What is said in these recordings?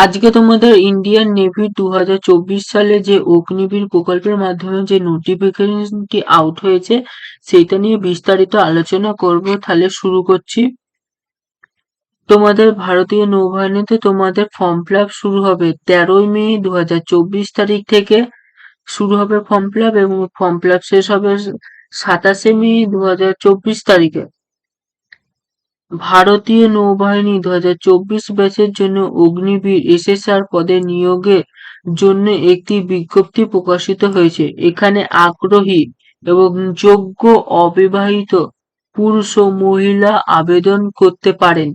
আজকে তোমাদের Indian navy 2024 সালে যে অগ্নিবীর প্রকল্পের মাধ্যমে যে নোটিফিকেশনটি আউট হয়েছে সেইটা নিয়ে বিস্তারিত আলোচনা করব। তাহলে শুরু করছি। তোমাদের ভারতীয় নৌবাহিনীতে তোমাদের ফর্ম ফিল আপ শুরু হবে 13ই মে 2024 তারিখ থেকে শুরু হবে ফর্ম ফিল আপ, এবং ফর্ম ফিল আপ শেষ হবে 27শে মে 2024 তারিখে। ভারতীয় নৌবাহিনী 2024 ব্যাচের জন্য অগ্নিবীর এসএসআর পদে নিয়োগের জন্য একটি বিজ্ঞপ্তি প্রকাশিত হয়েছে। এখানে আগ্রহী এবং যোগ্য অবিবাহিত পুরুষ ও মহিলা আবেদন করতে পারেন।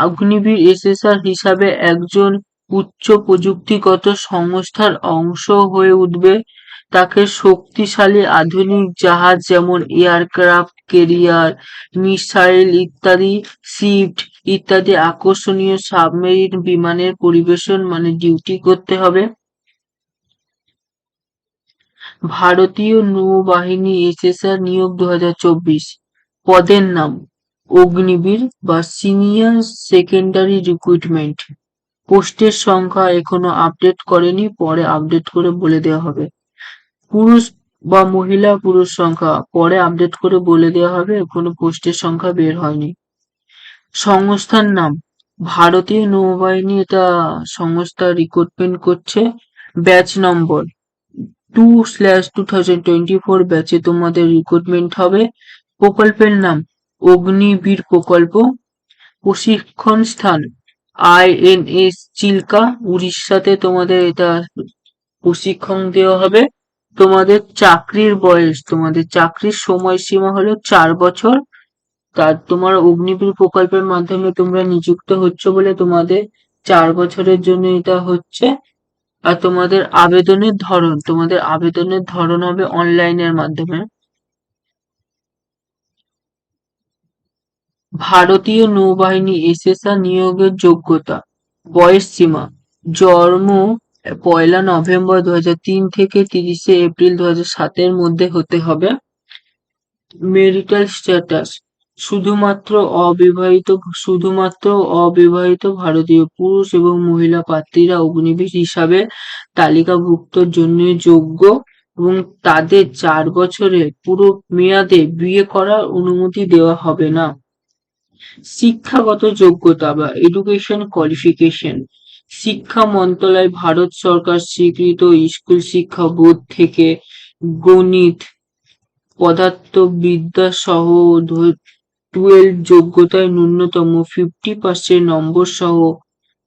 অগ্নিবীর এসএসআর হিসাবে একজন উচ্চ প্রযুক্তিগত সংস্থার অংশ হয়ে উঠবে। তাকে শক্তিশালী আধুনিক জাহাজ যেমন এয়ারক্রাফট ক্যারিয়ার, মিসাইল ইত্যাদি, শিপ ইত্যাদি আকর্ষণীয় সাবমেরিন বিমানের পরিবেশন ডিউটি করতে হবে। ভারতীয় নৌবাহিনী এসএসআর নিয়োগ 2024। পদের নাম অগ্নিবীর বা সিনিয়র সেকেন্ডারি রিক্রুটমেন্ট। পোস্টের সংখ্যা এখনো আপডেট করেনি, পরে আপডেট করে বলে দেওয়া হবে। পুরুষ বা মহিলা পুরুষ সংখ্যা পরে আপডেট করে বলে দেওয়া হবে, এখনো পোস্টের সংখ্যা বের হয়নি। সংস্থার নাম ভারতীয় নৌবাহিনী, এটা সংস্থা রিক্রুটমেন্ট করছে। ব্যাচ নম্বর 2/2024 ব্যাচে তোমাদের রিক্রুটমেন্ট হবে। প্রকল্পের নাম অগ্নিবীর প্রকল্প। প্রশিক্ষণ স্থান আইএনএস চিল্কা, উড়িষ্যাতে তোমাদের এটা প্রশিক্ষণ দেওয়া হবে। তোমাদের চাকরির সময়সীমা হলো 4 বছর। তোমার অগ্নিবীর প্রকল্পের মাধ্যমে তোমরা নিযুক্ত হচ্ছ বলে তোমাদের 4 বছরের জন্য এটা হচ্ছে। আর তোমাদের আবেদনের ধরন হবে অনলাইনের মাধ্যমে। ভারতীয় নৌবাহিনী এসএসআর নিয়োগের যোগ্যতা, বয়স সীমা জন্ম 1 নভেম্বর 2003 থেকে 30 এপ্রিল 2007 এর মধ্যে হতে হবে। মেরিটাল স্ট্যাটাস শুধুমাত্র অবিবাহিত ভারতীয় পুরুষ এবং মহিলা প্রার্থীরা অগ্নিবীর হিসাবে তালিকাভুক্তর জন্য যোগ্য, এবং তাদের 4 বছরের পুরো মেয়াদে বিয়ে করার অনুমতি দেওয়া হবে না। শিক্ষাগত যোগ্যতা বা এডুকেশন কোয়ালিফিকেশন, শিক্ষা মন্ত্রণালয় ভারত সরকার স্বীকৃত স্কুল শিক্ষা বোর্ড থেকে গণিত, পদার্থবিদ্যা সহ 12 যোগ্যতায় ন্যূনতম 50% নম্বর সহ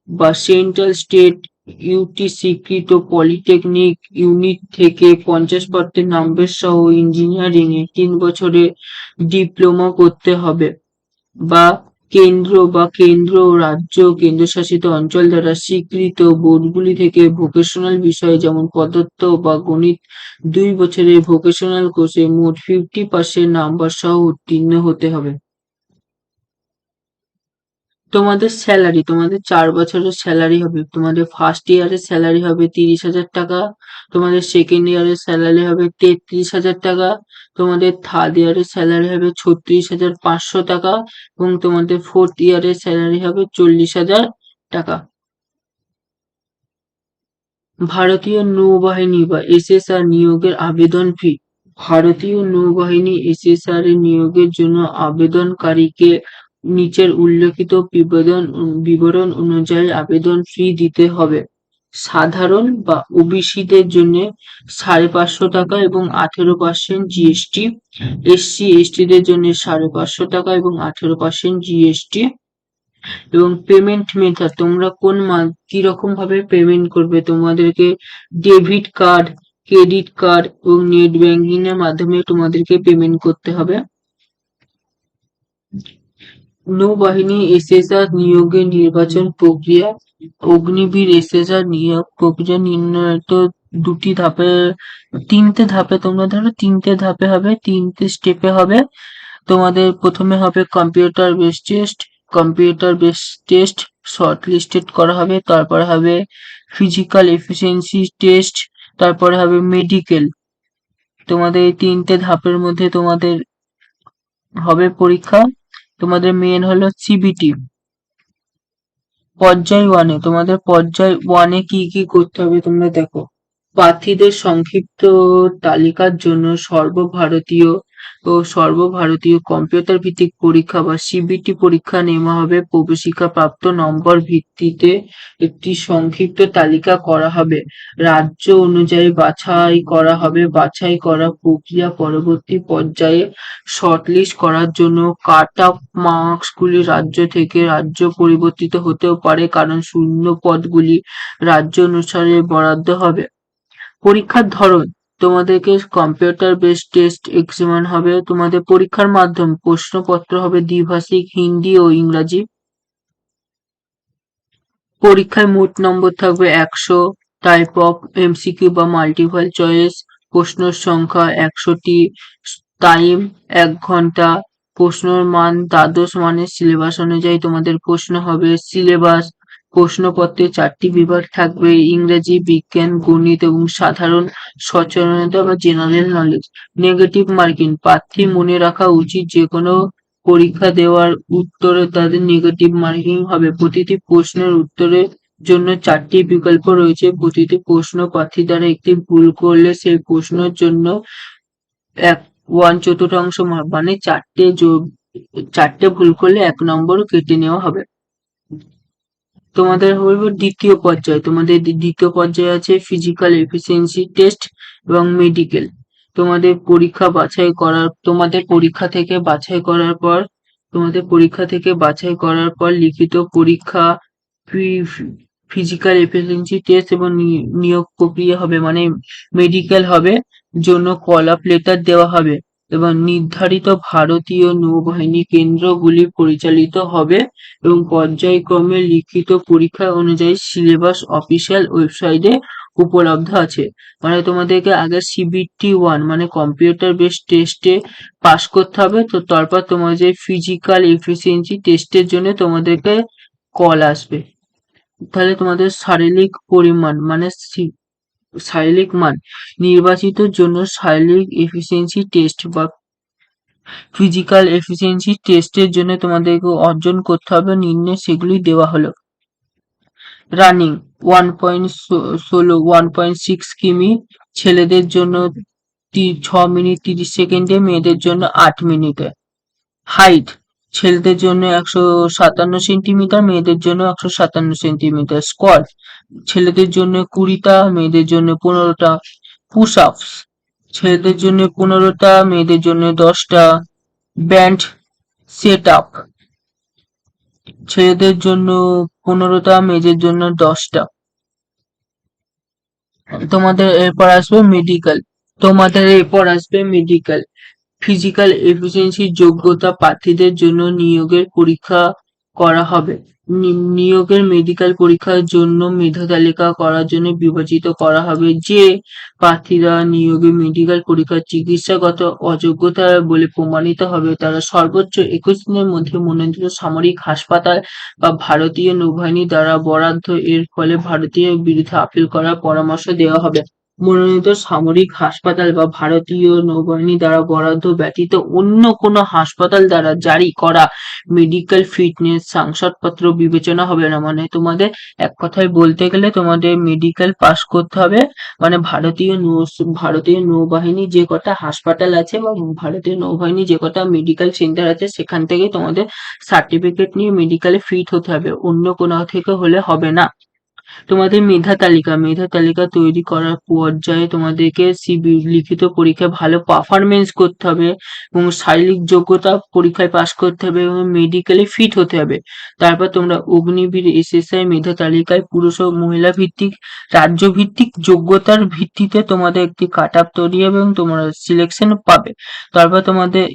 বা সেন্ট্রাল স্টেট ইউটি স্বীকৃত পলিটেকনিক ইউনিট থেকে 50% নম্বর সহ ইঞ্জিনিয়ারিং এ 3 বছরের ডিপ্লোমা করতে হবে, বা কেন্দ্র ও রাজ্য কেন্দ্রশাসিত অঞ্চল দ্বারা স্বীকৃত বোর্ডগুলি থেকে ভোকেশনাল বিষয়ে যেমন পদার্থ বা গণিত 2 বছরের ভোকেশনাল কোর্সে মোট 50% নাম্বার সহ উত্তীর্ণ হতে হবে। তোমাদের 4 বছরের স্যালারি হবে। তোমাদের ফার্স্ট ইয়ারের স্যালারি হবে 30,000 টাকা, তোমাদের সেকেন্ড ইয়ারের স্যালারি হবে 33,000 টাকা, তোমাদের থার্ড ইয়ারের স্যালারি হবে 36,500 টাকা, এবং তোমাদের ফোর্থ ইয়ারের স্যালারি হবে 40,000 টাকা। ভারতীয় নৌবাহিনী বা এসএসআর নিয়োগের আবেদন ফি। ভারতীয় নৌবাহিনী এসএসআর এর নিয়োগের জন্য আবেদনকারীকে নিচের উল্লেখিত বিবরণ অনুযায়ী আবেদন ফি দিতে হবে। সাধারণ বা ওবিসিদের জন্য 550 টাকা এবং 18% জিএসটি, এসসি/এসটিদের জন্য 550 টাকা এবং 18% জিএসটি। এবং পেমেন্ট মেথড, তোমরা কিরকম ভাবে পেমেন্ট করবে, তোমাদেরকে ডেবিট কার্ড, ক্রেডিট কার্ড এবং নেট ব্যাংকিং এর মাধ্যমে তোমাদেরকে পেমেন্ট করতে হবে। নৌবাহিনী এসএসআর নিয়োগের নির্বাচন প্রক্রিয়া। অগ্নিবীর এসএসআর নিয়োগ প্রক্রিয়া নির্ণয়িত তিনটে ধাপে তোমরা ধরো তিনটে ধাপে হবে, তিনটে স্টেপে হবে। তোমাদের প্রথমে হবে computer base test short listed করা হবে, তারপরে হবে ফিজিক্যাল এফিসিয়েন্সি টেস্ট, তারপরে হবে মেডিকেল। তোমাদের এই তিনটে ধাপের মধ্যে তোমাদের হবে পরীক্ষা। তোমাদের মেন হলো সিবিটি। পর্যায় ওয়ানে তোমাদের পর্যায় ওয়ানে কি কি করতে হবে তোমরা দেখো। প্রার্থীদের সংক্ষিপ্ত তালিকার জন্য সর্বভারতীয় কম্পিউটার ভিত্তিক পরীক্ষা বা সিবিটি পরীক্ষা নেওয়া হবে। প্রবেশিকা প্রাপ্ত নম্বর ভিত্তিতে একটি সংক্ষিপ্ত তালিকা করা হবে। রাজ্য অনুযায়ী বাছাই করা হবে। বাছাই করা প্রক্রিয়া পরবর্তী পর্যায়ে শর্টলিস্ট করার জন্য কাট অফ মার্কসগুলি রাজ্য থেকে রাজ্য পরিবর্তিত হতেও পারে, কারণ শূন্য পদগুলি রাজ্য অনুসারে বরাদ্দ হবে। পরীক্ষার ধরন, তোমাদেরকে কম্পিউটার বেসড টেস্ট এক্সামিন হবে। তোমাদের পরীক্ষার মাধ্যম, প্রশ্নপত্র হবে দ্বিভাষিক হিন্দি ও ইংরাজি। পরীক্ষায় মোট নম্বর থাকবে 100। টাইপ অফ এমসিকিউ বা মাল্টিপল চয়েস, প্রশ্নের সংখ্যা 100টি। টাইম 1 ঘন্টা। প্রশ্নের মান দ্বাদশ মানের সিলেবাস অনুযায়ী তোমাদের প্রশ্ন হবে। সিলেবাস, প্রশ্নপত্রে 4টি বিভাগ থাকবে: ইংরেজি, বিজ্ঞান, গণিত এবং সাধারণ সচেতনতা বা জেনারেল নলেজ। নেগেটিভ মার্কিং, প্রার্থী মনে রাখা উচিত যে কোনো পরীক্ষা দেওয়ার উত্তরে তাদের নেগেটিভ মার্কিং হবে। প্রতিটি প্রশ্নের উত্তরের জন্য 4টি বিকল্প রয়েছে। প্রতিটি প্রশ্ন প্রার্থী দ্বারা একটি ভুল করলে সেই প্রশ্নের জন্য 1/4 মানে 4টে ভুল করলে 1 নম্বর কেটে নেওয়া হবে। তোমাদের হবে দ্বিতীয় পর্যায়। তোমাদের দ্বিতীয় পর্যায়ে আছে ফিজিক্যাল এফিসিয়েন্সি টেস্ট এবং মেডিকেল। তোমাদের পরীক্ষা থেকে বাছাই করার পর লিখিত পরীক্ষা, ফিজিক্যাল এফিসিয়েন্সি টেস্ট এবং নিয়োগ প্রক্রিয়া হবে, মানে মেডিকেল হবে, জন্য কল আপ লেটার দেওয়া হবে এবং নির্ধারিত ভারতীয় নৌবাহিনী কেন্দ্রগুলি পরিচালিত হবে এবং পর্যায়ক্রমে লিখিত পরীক্ষা অনুযায়ী সিলেবাস অফিসিয়াল ওয়েবসাইটে উপলব্ধ আছে। মানে তোমাদেরকে আগে সিবিটি 1 মানে কম্পিউটার বেসড টেস্টে পাস করতে হবে, তো তারপর তোমাদের ফিজিক্যাল এফিসিয়েন্সি টেস্টের জন্য তোমাদেরকে কল আসবে। তাহলে তোমাদের শারীরিক মান নির্বাচিত জন্য শারীরিক এফিসিয়েন্সি টেস্ট বা ফিজিক্যাল এফিসিয়েন্সি টেস্টের জন্য তোমাদেরকে অর্জন করতে হবে নিম্নে সেগুলি দেওয়া হলো। রানিং 1.6 কিমি, ছেলেদের জন্য 6 মিনিট 30 সেকেন্ডে, মেয়েদের জন্য 8 মিনিটে। হাইট, ছেলেদের জন্য 157 সেন্টিমিটার, মেয়েদের জন্য 157 সেন্টিমিটার। স্কোয়াট, ছেলেদের জন্য 20টা, মেয়েদের জন্য 15টা। পুশ আপস, ছেলেদের জন্য 15টা, মেয়েদের জন্য 10টা। ব্যান্ড সেট আপ, ছেলেদের জন্য 15টা, মেয়েদের জন্য 10টা। তোমাদের এরপর আসবে মেডিকেল। ফিজিক্যাল এফিসিয়েন্সি যোগ্যতা প্রার্থীদের জন্য নিয়োগের পরীক্ষা করা হবে। নিয়োগের মেডিকেল পরীক্ষার জন্য মেধা তালিকা করার জন্য বিবেচিত করা হবে। যে প্রার্থীরা নিয়োগে মেডিকেল পরীক্ষার চিকিৎসাগত অযোগ্যতা বলে প্রমাণিত হবে, তারা সর্বোচ্চ 21 দিনের মধ্যে মনোনীত সামরিক হাসপাতাল বা ভারতীয় নৌবাহিনী দ্বারা বরাদ্দ এর ফলে ভারতীয় বিরুদ্ধে আপিল করার পরামর্শ দেওয়া হবে। মনোনীত সামরিক হাসপাতাল বা ভারতীয় নৌবাহিনী দ্বারা বরাদ্দ ব্যতীত অন্য কোনো হাসপাতাল দ্বারা জারি করা মেডিকেল ফিটনেস শংসাপত্র বিবেচনা হবে না। মানে তোমাদের এক কথায় বলতে গেলে তোমাদের মেডিকেল পাস করতে হবে, মানে ভারতীয় নৌবাহিনী যে কটা হাসপাতাল আছে বা ভারতীয় নৌবাহিনী যে কটা মেডিকেল সেন্টার আছে সেখান থেকে তোমাদের সার্টিফিকেট নিয়ে মেডিকেলে ফিট হতে হবে, অন্য কোনো থেকে হলে হবে না। তোমাদের মেধা তালিকা তৈরি করার পর্যায়ে তোমাদেরকে লিখিত পরীক্ষায় ভালো পারফরমেন্স করতে হবে এবং শারীরিক যোগ্যতা পরীক্ষায় পাস করতে হবে এবং মেডিকেলে ফিট হতে হবে। তারপর তোমরা অগ্নিবীর এসএসআই মেধা তালিকায় পুরুষ ও মহিলা ভিত্তিক রাজ্য ভিত্তিক যোগ্যতার ভিত্তিতে তোমাদের একটি কাট আপ তৈরি হবে এবং তোমরা সিলেকশন পাবে। তারপর তোমাদের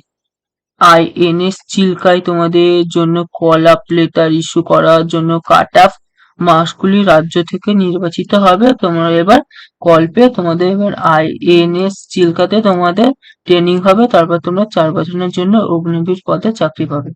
আইএনএস চিল্কায় তোমাদের জন্য কল আপ লেটার ইস্যু করার জন্য কাট অফ মার্কসগুলি রাজ্য থেকে নির্বাচিত হবে। তোমরা এবার কল পেয়ে তোমাদের এবার আইএনএস চিল্কাতে তোমাদের ট্রেনিং হবে, তারপর তোমরা 4 বছরের জন্য অগ্নিবীর পদে চাকরি পাবে।